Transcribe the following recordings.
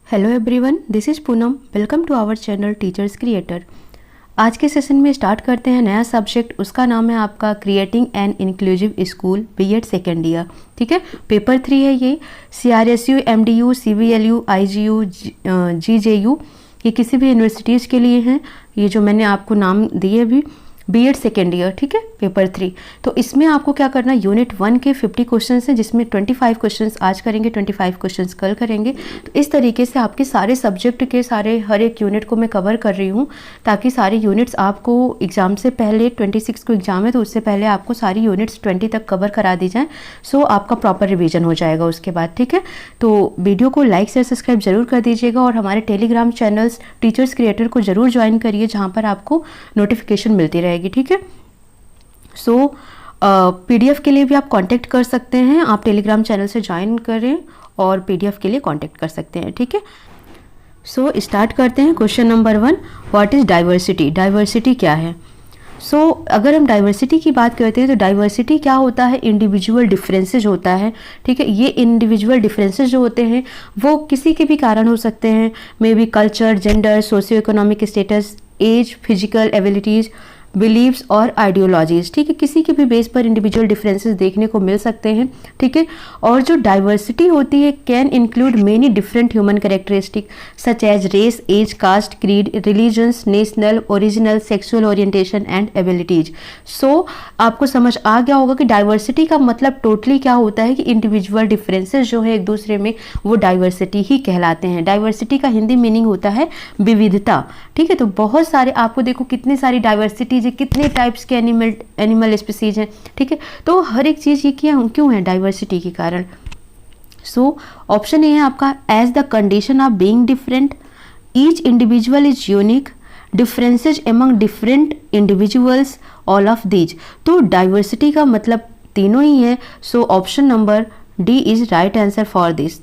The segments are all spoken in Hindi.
Hello everyone, this is Poonam. Welcome to our channel teachers creator. आज के सेशन में स्टार्ट करते हैं नया सब्जेक्ट। उसका नाम है आपका creating an inclusive school BEd second year. ठीक है, पेपर 3 है ये। CRSU, MDU, CVLU, IGU, GJU, ये किसी भी यूनिवर्सिटीज़ के लिए हैं। ये जो मैंने आपको नाम दिए अभी, बीएड सेकेंड ईयर, ठीक है, पेपर 3। तो इसमें आपको क्या करना, यूनिट 1 के 50 क्वेश्चन हैं, जिसमें 25 क्वेश्चन आज करेंगे, 25 क्वेश्चन कल करेंगे। तो इस तरीके से आपके सारे सब्जेक्ट के हर एक यूनिट को मैं कवर कर रही हूँ, ताकि सारे यूनिट्स आपको एग्जाम से पहले, 26 को एग्जाम है तो उससे पहले आपको सारी यूनिट्स 20 तक कवर करा दी जाए। सो आपका प्रॉपर रिविजन हो जाएगा उसके बाद। ठीक है, तो वीडियो को लाइक शेयर सब्सक्राइब जरूर कर दीजिएगा और हमारे टेलीग्राम चैनल्स टीचर्स क्रिएटर को जरूर ज्वाइन करिए, जहाँ पर आपको नोटिफिकेशन मिलती रहेगी। ठीक है, सो PDF के लिए भी आप कांटेक्ट कर सकते हैं। आप टेलीग्राम चैनल से ज्वाइन करें और PDF के लिए कांटेक्ट कर सकते हैं। ठीक है, सो स्टार्ट करते हैं। Question number 1, what is diversity? Diversity क्या है? सो अगर हम डाइवर्सिटी की बात करते हैं तो डाइवर्सिटी क्या होता है, इंडिविजुअल डिफरेंसेज होता है। ठीक है, ये इंडिविजुअल डिफरेंसेज जो होते हैं वो किसी के भी कारण हो सकते हैं, maybe culture, gender, socio economic status, age, physical abilities, beliefs और आइडियोलॉजीज। ठीक है, किसी के भी बेस पर इंडिविजुअल डिफरेंसेस देखने को मिल सकते हैं। ठीक है, और जो डाइवर्सिटी होती है can include many different human characteristic such as race, age, caste, creed, religions, national, original, sexual orientation and abilities. So आपको समझ आ गया होगा कि डाइवर्सिटी का मतलब टोटली क्या होता है, कि इंडिविजुअल डिफरेंसेस जो है एक दूसरे में, वो डाइवर्सिटी ही कहलाते हैं। डाइवर्सिटी का हिंदी मीनिंग होता है विविधता। ठीक है, तो बहुत सारे आपको देखो कितनी सारी डाइवर्सिटी, कितने टाइप्स के एनिमल स्पीसीज हैं। ठीक है, तो हर एक चीज ये क्यों है, डाइवर्सिटी के कारण। सो ऑप्शन ए है आपका, as the condition of being different, each individual is unique, differences among different individuals, all of these. तो डाइवर्सिटी का मतलब तीनों ही है। So option number D is right answer for this.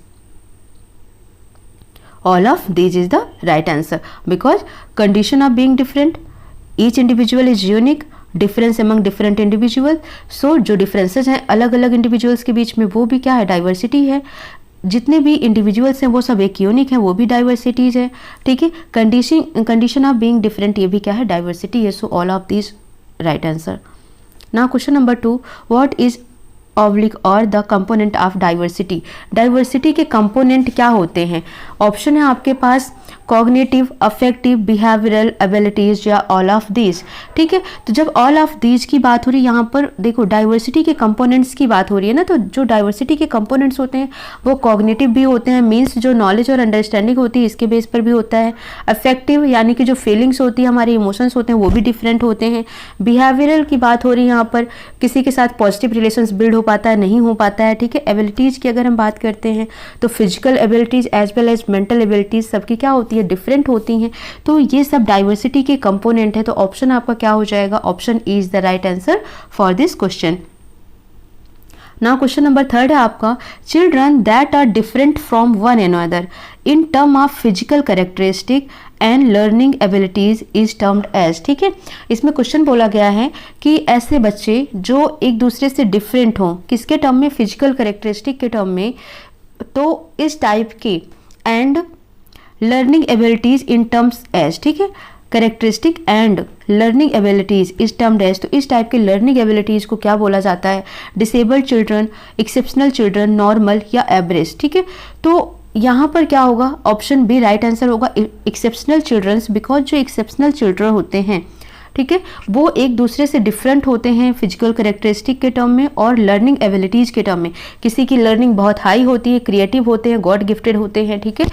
All of these is the right answer because condition of being different, each individual is unique, difference among different individual. So जो differences हैं अलग अलग individuals के बीच में, वो भी क्या है, diversity है। जितने भी इंडिविजुअल्स हैं वो सब एक यूनिक हैं, वो भी डाइवर्सिटीज है। ठीक है, कंडीशन ऑफ बीइंग डिफरेंट, ये भी क्या है, डाइवर्सिटी है। So all of this right answer. Now question number 2, what is oblique और the component of diversity? Diversity के कंपोनेंट क्या होते हैं? ऑप्शन है आपके पास कॉग्निटिव, अफेक्टिव, बिहेवियरल एबिलिटीज या ऑल ऑफ दीज। ठीक है, तो जब ऑल ऑफ दीज की बात हो रही है, यहाँ पर देखो डाइवर्सिटी के कंपोनेंट्स की बात हो रही है ना, तो जो डाइवर्सिटी के कंपोनेंट्स होते हैं वो कॉग्निटिव भी होते हैं, मीन्स जो नॉलेज और अंडरस्टैंडिंग होती है इसके बेस पर भी होता है। अफेक्टिव यानी कि जो फीलिंग्स होती है, हमारे इमोशंस होते हैं, वो भी डिफरेंट होते हैं। बिहेवियरल की बात हो रही है, यहाँ पर किसी के साथ पॉजिटिव रिलेशंस बिल्ड हो पाता है, नहीं हो पाता है। ठीक है, एबिलिटीज की अगर हम बात करते हैं तो physical abilities as well as mental abilities सबकी क्या होती है, डिफरेंट होती हैं। तो ये सब डाइवर्सिटी के कंपोनेंट है। तो ऑप्शन आपका क्या हो जाएगा, option E is the right answer for this question. Now question number 3 है आपका, children that are different from one another in term of physical characteristic and learning abilities is termed as. ठीक है, इसमें क्वेश्चन बोला गया है कि ऐसे बच्चे जो एक दूसरे से डिफरेंट हों, किसके टर्म में, फिजिकल कैरेक्टरिस्टिक के टर्म में, तो इस टाइप के, and learning abilities in terms as. ठीक है, characteristic and learning abilities is termed as. तो इस टाइप के लर्निंग एबिलिटीज को क्या बोला जाता है, disabled children, exceptional children, normal या एवरेज। ठीक है, तो यहाँ पर क्या होगा, ऑप्शन बी राइट आंसर होगा, एक्सेप्शनल चिल्ड्रंस। बिकॉज जो एक्सेप्शनल चिल्ड्रन होते हैं, ठीक है, वो एक दूसरे से डिफरेंट होते हैं फिजिकल कैरेक्टरिस्टिक के टर्म में और लर्निंग एबिलिटीज के टर्म में। किसी की लर्निंग बहुत हाई होती है, क्रिएटिव होते हैं, गॉड गिफ्टेड होते हैं। ठीक है,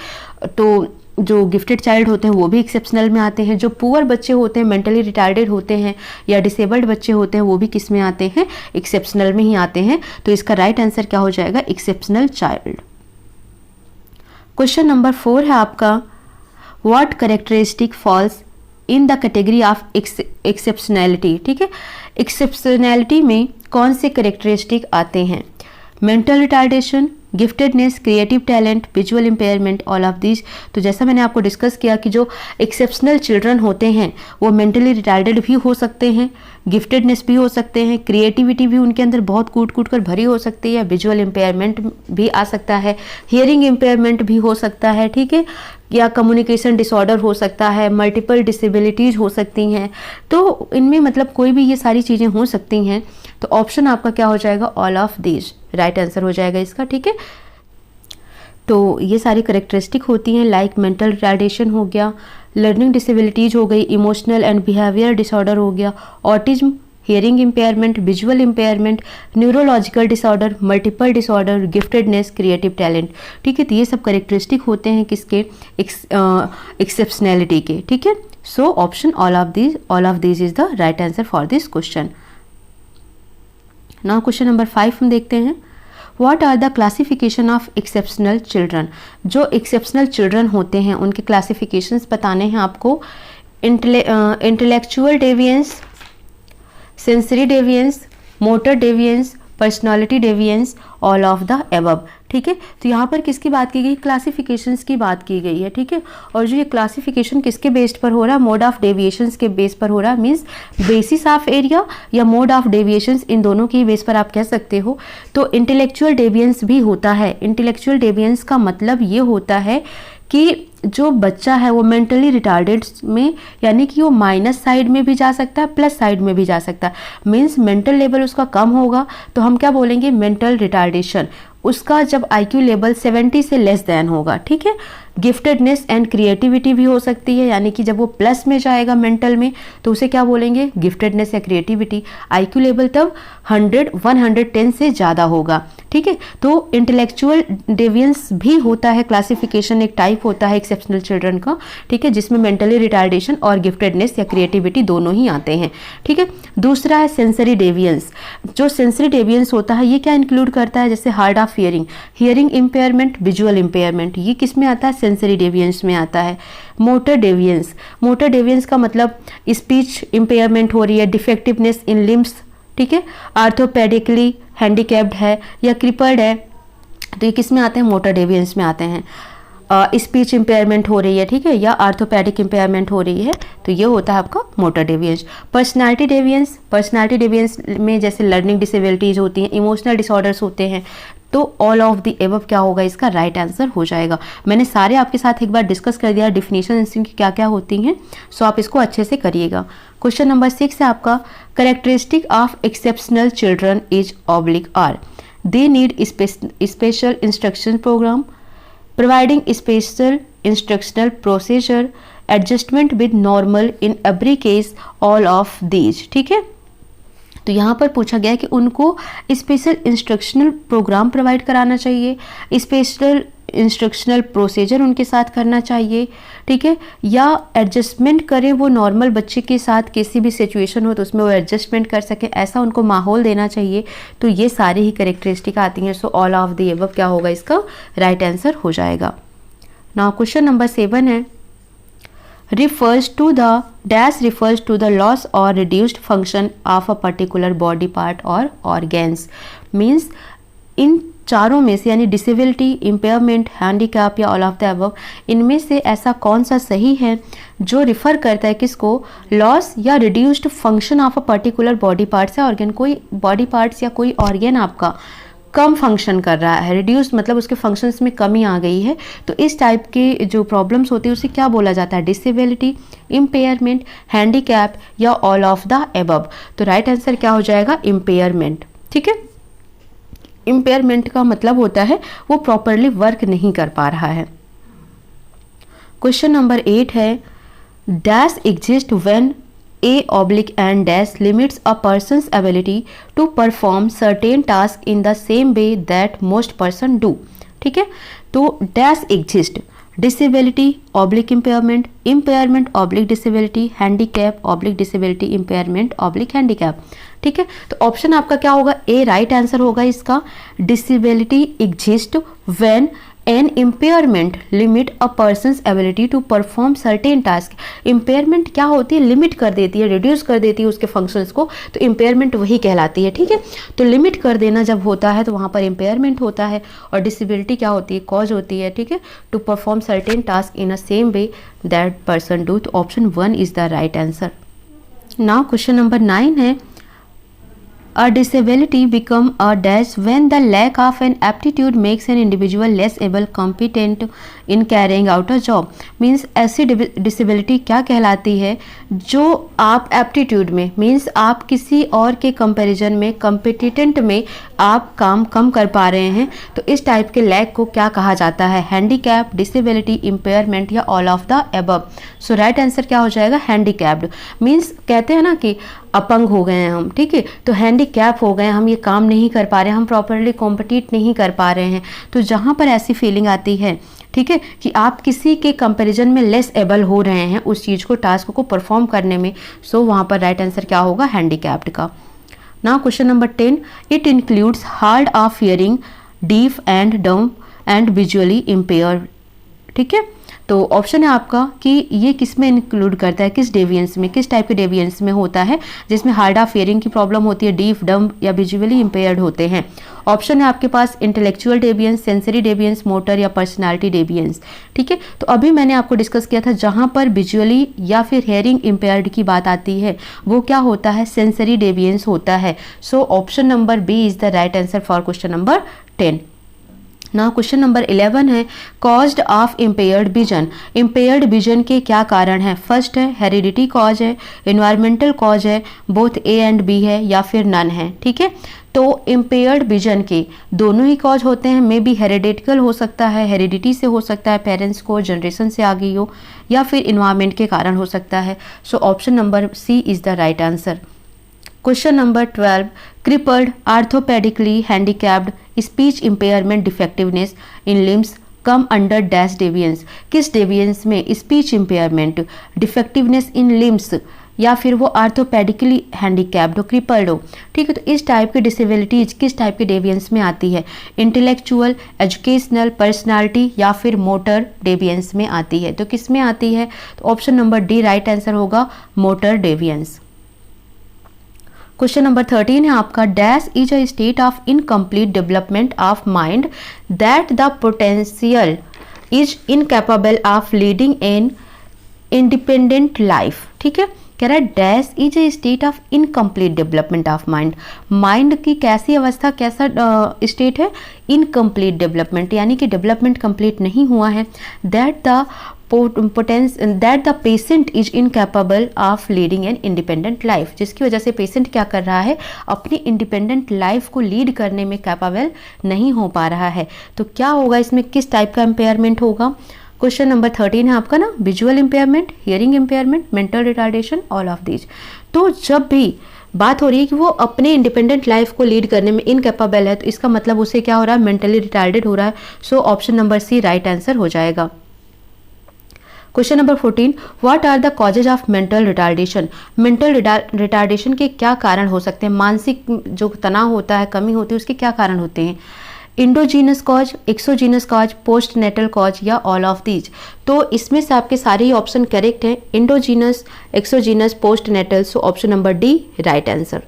तो जो गिफ्टेड चाइल्ड होते हैं वो भी एक्सेप्शनल में आते हैं। जो पुअर बच्चे होते हैं, मेंटली रिटार्डेड होते हैं या डिसेबल्ड बच्चे होते हैं, वो भी किस में आते हैं, एक्सेप्शनल में ही आते हैं। तो इसका राइट आंसर क्या हो जाएगा, एक्सेप्शनल चाइल्ड। क्वेश्चन नंबर 4 है आपका, what characteristic falls in the category of exceptionality. ठीक है, एक्सेप्शनैलिटी में कौन से कैरेक्टरिस्टिक आते हैं, mental retardation, giftedness, creative talent, visual impairment, all of this. तो जैसा मैंने आपको डिस्कस किया कि जो एक्सेप्शनल चिल्ड्रन होते हैं वो मेंटली रिटार्डेड भी हो सकते हैं, गिफ्टेडनेस भी हो सकते हैं, क्रिएटिविटी भी उनके अंदर बहुत कूट कूट कर भरी हो सकती है, विजुअल इम्पेयरमेंट भी आ सकता है, हियरिंग इम्पेयरमेंट भी हो सकता है, ठीक है, या कम्युनिकेशन डिसऑर्डर हो सकता है, मल्टीपल डिसेबिलिटीज़ हो सकती हैं। तो इनमें मतलब कोई भी ये सारी चीज़ें हो सकती हैं। तो ऑप्शन आपका क्या हो जाएगा, all of these right answer हो जाएगा इसका, ठीक है। तो ये सारी करेक्टरिस्टिक होती हैं, लाइक मेंटल रिटार्डेशन हो गया, लर्निंग डिसेबिलिटीज़ हो गई, इमोशनल एंड बिहेवियर डिसऑर्डर हो गया, autism, hearing impairment, visual impairment, neurological disorder, multiple disorder, giftedness, creative talent, ठीक है। तो ये सब करेक्टरिस्टिक होते हैं किसके, एक्सेप्शनैलिटी के, ठीक है। So option all of this is the right answer for this question. Now question number 5 हम देखते हैं। What are the classification of exceptional children. जो एक्सेप्शनल चिल्ड्रन होते हैं उनके क्लासिफिकेशंस बताने हैं आपको। Intellectual deviance, sensory deviance, motor deviance, personality deviance, all of the above, ठीक है। तो यहाँ पर किसकी बात की गई, क्लासिफिकेशंस की बात की गई है, ठीक है। और जो ये क्लासिफिकेशन किसके बेस्ड पर हो रहा है, मोड ऑफ डेविएशंस के बेस पर हो रहा है, मींस बेसिस ऑफ एरिया या मोड ऑफ डेविएशंस, इन दोनों की बेस पर आप कह सकते हो। तो इंटेलेक्चुअल डेविएंस भी होता है। इंटेलेक्चुअल डेविएंस का मतलब ये होता है कि जो बच्चा है वो मेंटली रिटार्डेड में, यानी कि वो माइनस साइड में भी जा सकता है, प्लस साइड में भी जा सकता है। मीन्स मेंटल लेवल उसका कम होगा तो हम क्या बोलेंगे, मेंटल रिटार्डेशन। उसका जब आईक्यू लेवल 70 से लेस देन होगा, ठीक है। गिफ्टेडनेस एंड क्रिएटिविटी भी हो सकती है, यानी कि जब वो प्लस में जाएगा मेंटल में तो उसे क्या बोलेंगे, गिफ्टेडनेस या क्रिएटिविटी। आईक्यू लेवल तब 110 से ज़्यादा होगा, ठीक है। तो इंटेलेक्चुअल डेविएंस भी होता है, क्लासिफिकेशन एक टाइप होता है एक्सेप्शनल चिल्ड्रन का, ठीक है, जिसमें मेंटली रिटार्डेशन और गिफ्टेडनेस या क्रिएटिविटी दोनों ही आते हैं, ठीक है। दूसरा है सेंसरी डेविएंस। जो सेंसरी डेविएंस होता है ये क्या इंक्लूड करता है, जैसे hard of hearing, hearing impairment, visual impairment, ये किस में आता है, सेंसरी डेविएंस में आता है। मोटर डेविएंस, मोटर डेविएंस का मतलब स्पीच इम्पेयरमेंट हो रही है, डिफेक्टिवनेस इन लिम्स, ठीक है, आर्थोपेडिकली हैंडीकैप्ड है या क्रिपल्ड है, तो ये किस में आते हैं, मोटर डेविएंस में आते हैं। स्पीच इम्पेयरमेंट हो रही है, ठीक है, या आर्थोपेडिक इम्पेयरमेंट हो रही है, तो ये होता है आपका मोटर डेविएंस। पर्सनालिटी डेविएंस, पर्सनालिटी डेविएंस में जैसे लर्निंग डिसेबिलिटीज होती हैं, इमोशनल डिसऑर्डर्स होते हैं, तो ऑल ऑफ द एबव क्या होगा, इसका राइट आंसर हो जाएगा। मैंने सारे आपके साथ एक बार डिस्कस कर दिया डिफिनेशन इनकी क्या क्या होती हैं, सो आप इसको अच्छे से करिएगा। क्वेश्चन नंबर 6 है आपका, characteristic of exceptional children is oblique are, they need special instruction program, providing special instructional procedure, adjustment with normal in every case, all of these, ठीक है। तो यहाँ पर पूछा गया है कि उनको स्पेशल इंस्ट्रक्शनल प्रोग्राम प्रोवाइड कराना चाहिए, स्पेशल इंस्ट्रक्शनल प्रोसीजर उनके साथ करना चाहिए, ठीक है, या एडजस्टमेंट करें वो नॉर्मल बच्चे के साथ, किसी भी सिचुएशन हो तो उसमें वो एडजस्टमेंट कर सकें, ऐसा उनको माहौल देना चाहिए। तो ये सारी ही करेक्टरिस्टिक आती हैं। सो ऑल ऑफ द अबव क्या होगा, इसका राइट आंसर हो जाएगा। नाउ क्वेश्चन नंबर 7 है, refers to the dash refers to the loss or reduced function of a particular body part or organs, means इन चारों में से यानी डिसेबिलिटी, इम्पेयरमेंट, हैंडीकैप या ऑल ऑफ द अबव, इनमें से ऐसा कौन सा सही है जो रिफर करता है किसको, लॉस या reduced function of a particular body parts या ऑर्गन। कोई बॉडी पार्ट्स या कोई ऑर्गन आपका कम फंक्शन कर रहा है, रिड्यूस मतलब उसके फंक्शंस में कमी आ गई है, तो इस टाइप के जो प्रॉब्लम्स होती है उसे क्या बोला जाता है, डिसेबिलिटी, इम्पेयरमेंट, हैंडीकैप या ऑल ऑफ द अबव। तो राइट आंसर क्या हो जाएगा, इम्पेयरमेंट, ठीक है। इम्पेयरमेंट का मतलब होता है वो प्रॉपरली वर्क नहीं कर पा रहा है। क्वेश्चन नंबर 8 है, dash exist when A/and dash limits a person's ability to perform certain tasks in the same way that most person do, ठीक है। तो dash exist, disability oblique impairment, impairment oblique disability, handicap oblique disability, impairment oblique handicap, ठीक है। तो ऑप्शन आपका क्या होगा, ए राइट आंसर होगा इसका। Disability exist when an impairment limit a person's ability to perform certain task. Impairment क्या होती है, लिमिट कर देती है, रिड्यूस कर देती है उसके फंक्शंस को, तो इम्पेयरमेंट वही कहलाती है। ठीक है, तो लिमिट कर देना जब होता है तो वहाँ पर इम्पेयरमेंट होता है, और डिसेबिलिटी क्या होती है, कॉज होती है। ठीक है, to perform certain task in a same way that person do. तो option 1 is the right answer. Now question number 9 है, a disability become a dash when the lack of an aptitude makes an individual less able competent in carrying out a job। Means ऐसी डिसेबिलिटी क्या कहलाती है जो आप एप्टीट्यूड में, मीन्स आप किसी और के कंपैरिजन में, कॉम्पिटिटेंट में आप काम कम कर पा रहे हैं, तो इस टाइप के लैक को क्या कहा जाता है, हैंडीकैप, डिसेबिलिटी, इम्पेयरमेंट या all of the above. So right answer क्या हो जाएगा, हैंडीकैप्ड। मीन्स कहते हैं ना कि अपंग हो गए हैं हम, ठीक है, तो हैंडीकैप हो गए हम, ये काम नहीं कर पा रहे हैं, हम प्रॉपरली कॉम्पिटिट नहीं कर पा रहे हैं। तो जहाँ पर ऐसी फीलिंग आती है, ठीक है, कि आप किसी के कंपैरिजन में लेस एबल हो रहे हैं उस चीज़ को, टास्क को परफॉर्म करने में, सो वहाँ पर राइट आंसर क्या होगा, हैंडीकैप्ड का। Now question number 10, it includes hard of hearing, deaf and dumb and visually impair. ठीक है, तो ऑप्शन है आपका कि ये किस में इंक्लूड करता है, किस डेविएंस में, किस टाइप के डेविएंस में होता है, जिसमें हार्ड ऑफ हियरिंग की प्रॉब्लम होती है, डीफ, डम्ब या विजुअली इम्पेयर्ड होते हैं। ऑप्शन है आपके पास intellectual deviance, sensory deviance, motor या पर्सनालिटी डेविएंस। ठीक है, तो अभी मैंने आपको डिस्कस किया था जहां पर विजुअली या फिर हियरिंग इम्पेयर्ड की बात आती है वो क्या होता है, सेंसरी डेविएंस होता है। So option number B is the right answer for question number 10। Now question number 11 है, caused of impaired vision. Impaired vision के क्या कारण है, फर्स्ट है हेरिडिटी कॉज है, इन्वायरमेंटल कॉज है, बोथ ए एंड बी है या फिर नन है। ठीक है, तो इम्पेयर्ड विजन के दोनों ही कॉज होते हैं, मे बी हेरिडिटिकल हो सकता है, हेरिडिटी से हो सकता है, पेरेंट्स को जनरेशन से आ गई हो, या फिर इन्वायरमेंट के कारण हो सकता है। So option number C is the right answer. Question number 12, crippled, orthopedically handicapped, speech impairment, defectiveness in limbs come under dash deviance। किस डेविएंस में स्पीच इम्पेयरमेंट, डिफेक्टिवनेस इन लिम्स या फिर वो आर्थोपेडिकली हैंडीकैप्ड हो, क्रिपल्ड हो। ठीक है, तो इस टाइप की डिसेबिलिटीज किस टाइप के डेविएंस में आती है, इंटेलेक्चुअल, एजुकेशनल, पर्सनालिटी या फिर मोटर डेविएंस में आती है। तो किस में आती है, तो option number D right answer होगा, मोटर डेविएंस। क्वेश्चन नंबर 13 है आपका, dash is a state of incomplete development of mind that the potential is incapable of leading an independent life. ठीक है, कह रहा है dash is a state of incomplete development of mind. Mind की कैसी अवस्था, कैसा स्टेट है, इनकम्प्लीट डेवलपमेंट, यानी कि डेवलपमेंट कंप्लीट नहीं हुआ है। That the patient is incapable of leading an independent life, जिसकी वजह से पेशेंट क्या कर रहा है, अपनी इंडिपेंडेंट लाइफ को लीड करने में कैपेबल नहीं हो पा रहा है। तो क्या होगा इसमें, किस टाइप का इम्पेयरमेंट होगा। क्वेश्चन नंबर 13 है आपका ना, visual impairment, hearing impairment, mental retardation, all of these. तो जब भी बात हो रही है कि वो अपने इंडिपेंडेंट लाइफ को लीड करने में इनकैपेबल है, तो इसका मतलब उसे क्या हो रहा है, मेंटली रिटार्डेड हो रहा है। So option number C right answer हो जाएगा। Question number 14, what are the causes of mental retardation. Mental retardation के क्या कारण हो सकते हैं, मानसिक जो तनाव होता है, कमी होती है, उसके क्या कारण होते हैं, endogenous cause, exogenous cause, post natal cause या ऑल ऑफ दीज। तो इसमें से आपके सारे ही ऑप्शन करेक्ट है, endogenous, exogenous, post natal. So option number D right answer.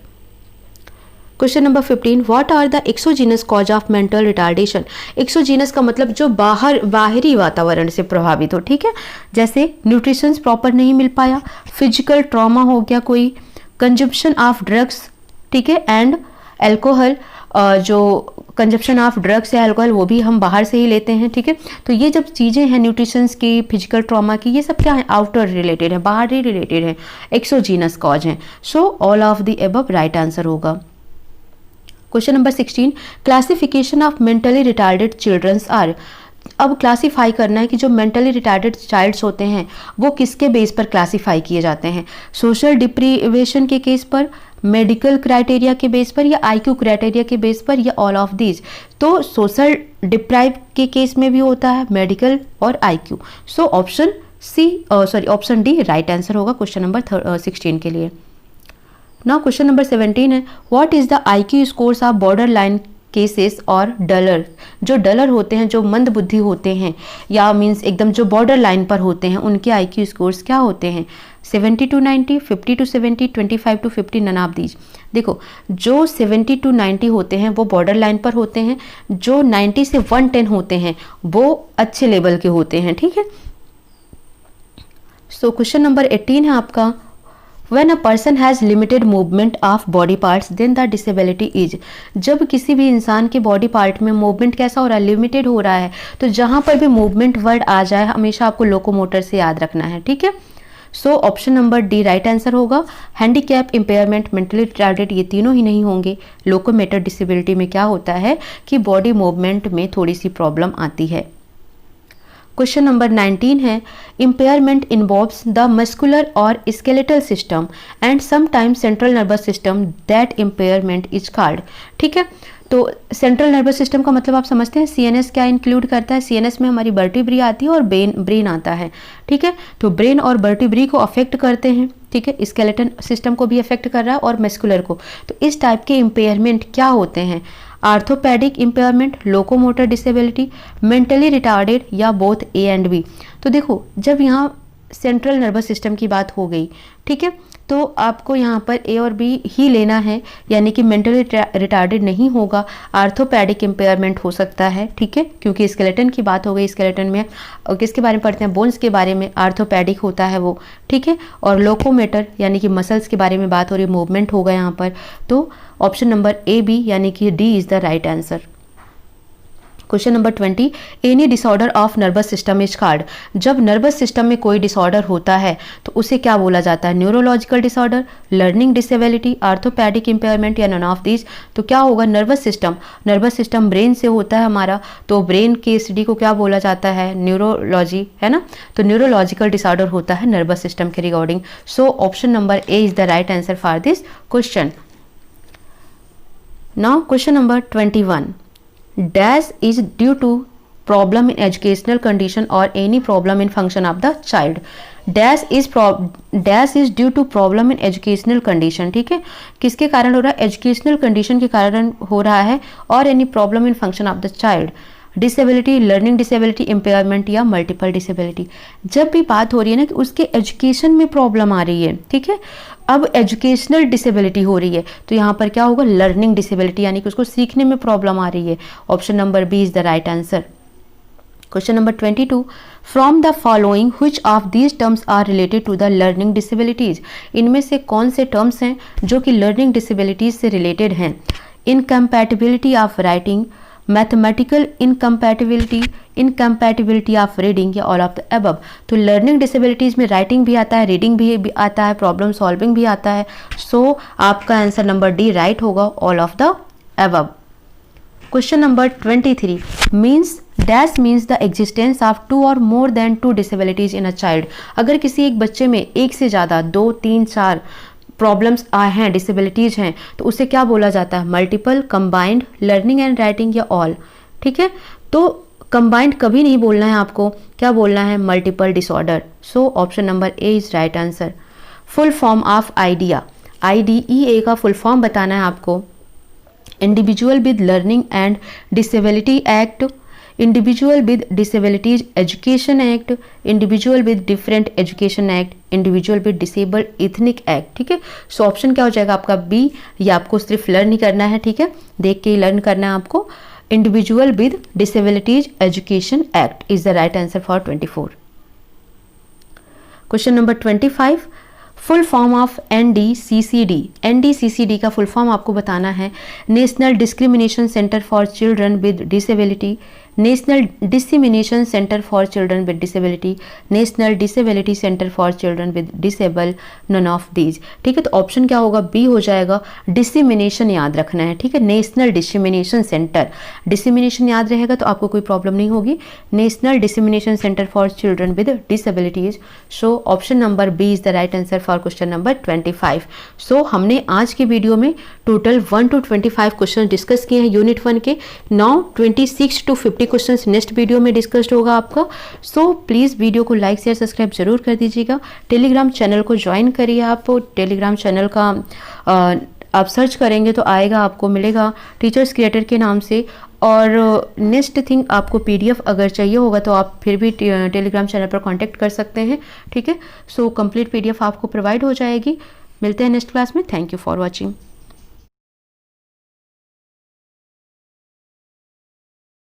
Question number 15, what are the exogenous cause of mental retardation. Exogenous का मतलब जो बाहरी वातावरण से प्रभावित हो। ठीक है, जैसे न्यूट्रिशन प्रॉपर नहीं मिल पाया, फिजिकल ट्रॉमा हो गया कोई, कंजप्शन ऑफ ड्रग्स, ठीक है, एंड एल्कोहल, जो कंजप्शन ऑफ ड्रग्स या अल्कोहल वो भी हम बाहर से ही लेते हैं। ठीक है, तो ये जब चीज़ें हैं न्यूट्रिशंस की, फिजिकल ट्रॉमा की, ये सब क्या है, आउटर रिलेटेड है, बाहर ही रिलेटेड है, एक्सोजीनस कॉज है। So all of the above right answer होगा। Question number 16, classification of mentally retarded childrens are. अब क्लासीफाई करना है कि जो मेंटली रिटार्डेड चाइल्ड्स होते हैं वो किसके बेस पर क्लासीफाई किए जाते हैं, सोशल डिप्रीवेशन के केस पर, मेडिकल क्राइटेरिया के बेस पर, या आईक्यू क्राइटेरिया के बेस पर, या ऑल ऑफ दीज। तो सोशल डिप्राइव के केस में भी होता है मेडिकल और IQ. So option option D right answer होगा क्वेश्चन नंबर 16 के लिए। नाउ क्वेश्चन नंबर 17 है, what is the IQ scores of border line cases और डलर, जो डलर होते हैं, जो मंद बुद्धि होते हैं या मीन्स एकदम जो बॉर्डर लाइन पर होते हैं, उनके IQ स्कोर्स क्या होते हैं 70 to 90, 50 to 70, 25 to 50, none of these. देखो जो 70 to 90 होते हैं वो बॉर्डर लाइन पर होते हैं, जो 90 से 110 होते हैं वो अच्छे लेवल के होते हैं, ठीक है। सो क्वेश्चन नंबर 18 है आपका, When a person has limited movement of body parts, then the disability is। जब किसी भी इंसान के बॉडी पार्ट में मूवमेंट कैसा हो रहा है, लिमिटेड हो रहा है, तो जहां पर भी मूवमेंट वर्ड आ जाए हमेशा आपको लोकोमोटर से याद रखना है, ठीक है। So option number D right answer होगा। हैंडीकैप, इम्पेयरमेंट, मेंटली रिटार्डेड, ये तीनों ही नहीं होंगे। लोकोमोटर डिसेबिलिटी में क्या होता है कि बॉडी मूवमेंट में थोड़ी सी प्रॉब्लम आती है। क्वेश्चन नंबर 19 है, इम्पेयरमेंट इन्वॉल्व्स द मस्कुलर और skeletal system and sometimes central nervous system, that impairment is called. ठीक है, तो सेंट्रल नर्वस सिस्टम का मतलब आप समझते हैं, CNS क्या इंक्लूड करता है, CNS में हमारी वर्टिब्री आती है और ब्रेन आता है, ठीक है। तो ब्रेन और वर्टिब्री को अफेक्ट करते हैं, ठीक है, स्केलेटन सिस्टम को भी अफेक्ट कर रहा है और मस्कुलर को। तो इस टाइप के इम्पेयरमेंट क्या होते हैं, orthopaedic impairment, locomotor disability, mentally retarded या बोथ A and B। तो देखो जब यहाँ सेंट्रल नर्वस सिस्टम की बात हो गई, ठीक है, तो आपको यहाँ पर A और B ही लेना है, यानी कि मेंटली रिटार्डेड नहीं होगा, आर्थोपेडिक इम्पेयरमेंट हो सकता है, ठीक है, क्योंकि स्केलेटन की बात हो गई, स्केलेटन में किसके बारे में पढ़ते हैं, बोन्स के बारे में, आर्थोपेडिक होता है वो, ठीक है। और लोकोमोटर यानी कि मसल्स के बारे में बात हो रही है, मूवमेंट होगा यहाँ पर, तो ऑप्शन नंबर A B यानी कि D is the right answer. Question number 20, any disorder of nervous system is called. जब नर्वस सिस्टम में कोई डिसऑर्डर होता है तो उसे क्या बोला जाता है, neurological disorder, learning disability, orthopaedic impairment या नन ऑफ दीज। तो क्या होगा, नर्वस सिस्टम ब्रेन से होता है हमारा, तो ब्रेन के स्टडी को क्या बोला जाता है, न्यूरोलॉजी, है ना। तो न्यूरोलॉजिकल डिसऑर्डर होता है नर्वस सिस्टम के regarding. So option number A is the right answer for this question. Now question number 21, dash is due to problem in educational condition or any problem in function of the child। dash is due to problem in educational condition, ठीक है, किसके कारण हो रहा है, एजुकेशनल कंडीशन के कारण हो रहा है, और any problem in function of the child, disability, learning disability, impairment या मल्टीपल डिसेबिलिटी। जब भी बात हो रही है ना कि उसके एजुकेशन में प्रॉब्लम आ रही है, ठीक है, अब एजुकेशनल डिसेबिलिटी हो रही है, तो यहाँ पर क्या होगा, लर्निंग डिसेबिलिटी, यानी कि उसको सीखने में प्रॉब्लम आ रही है। Option number B is the right answer. Question number 22, from the following which of these terms are related to the learning disabilities. इनमें से कौन से टर्म्स हैं जो कि लर्निंग डिसेबिलिटीज से रिलेटेड हैं, incompatibility of writing, mathematical incompatibility, incompatibility of reading या ऑल ऑफ द अबव। तो लर्निंग डिसेबिलिटीज में राइटिंग भी आता है, रीडिंग भी आता है, प्रॉब्लम सॉल्विंग भी आता है। सो आपका आंसर नंबर D राइट होगा, all of the above. Question number 23, means dash means the existence of 2 और more than 2 disabilities in a child. अगर किसी एक बच्चे में एक से ज़्यादा 2, 3, 4 प्रॉब्लम्स आए हैं, डिसेबिलिटीज हैं, तो उसे क्या बोला जाता है, multiple, combined, learning and writing या ऑल, ठीक है। तो कंबाइंड कभी नहीं बोलना है आपको, क्या बोलना है, multiple disorder. So option number A is right answer. Full form of idea, IDEA का फुल फॉर्म बताना है आपको, individual with learning and disability act, individual with disabilities education act, individual with different education act, individual with disabled ethnic act, ठीक है। सो ऑप्शन क्या हो जाएगा आपका B, या आपको सिर्फ लर्न ही करना है, ठीक है, देख के ही लर्न करना है आपको। Individual with disabilities education act is the right answer for 24। Question number 25, full form of NDCCD। NDCCD का फुल फॉर्म आपको बताना है, national discrimination centre for children with disability, national dissemination centre for children with disability, national disability centre for children with disabled, none of these, ठीक है। तो ऑप्शन क्या होगा, B हो जाएगा, डिसिमिनेशन याद रखना है, ठीक है, नेशनल डिसिमिनेशन सेंटर, डिसिमिनेशन याद रहेगा तो आपको कोई प्रॉब्लम नहीं होगी, national dissemination centre for children with disabilities. So option number B is the right answer for question number 25। सो हमने आज की वीडियो में टोटल 1 to 25 क्वेश्चन डिस्कस किए हैं यूनिट 1 के। Now 26 to 50 questions next video में डिस्कस्ड होगा आपका। सो प्लीज़ वीडियो को लाइक शेयर सब्सक्राइब जरूर कर दीजिएगा। टेलीग्राम चैनल को ज्वाइन करिए, आप टेलीग्राम चैनल का आप सर्च करेंगे तो आएगा, आपको मिलेगा टीचर्स क्रिएटर के नाम से। और नेक्स्ट थिंग, आपको पीडीएफ अगर चाहिए होगा तो आप फिर भी टेलीग्राम चैनल पर कांटेक्ट कर सकते हैं, ठीक है। सो कंप्लीट पीडीएफ आपको प्रोवाइड हो जाएगी। मिलते हैं नेक्स्ट क्लास में। Thank you for watching.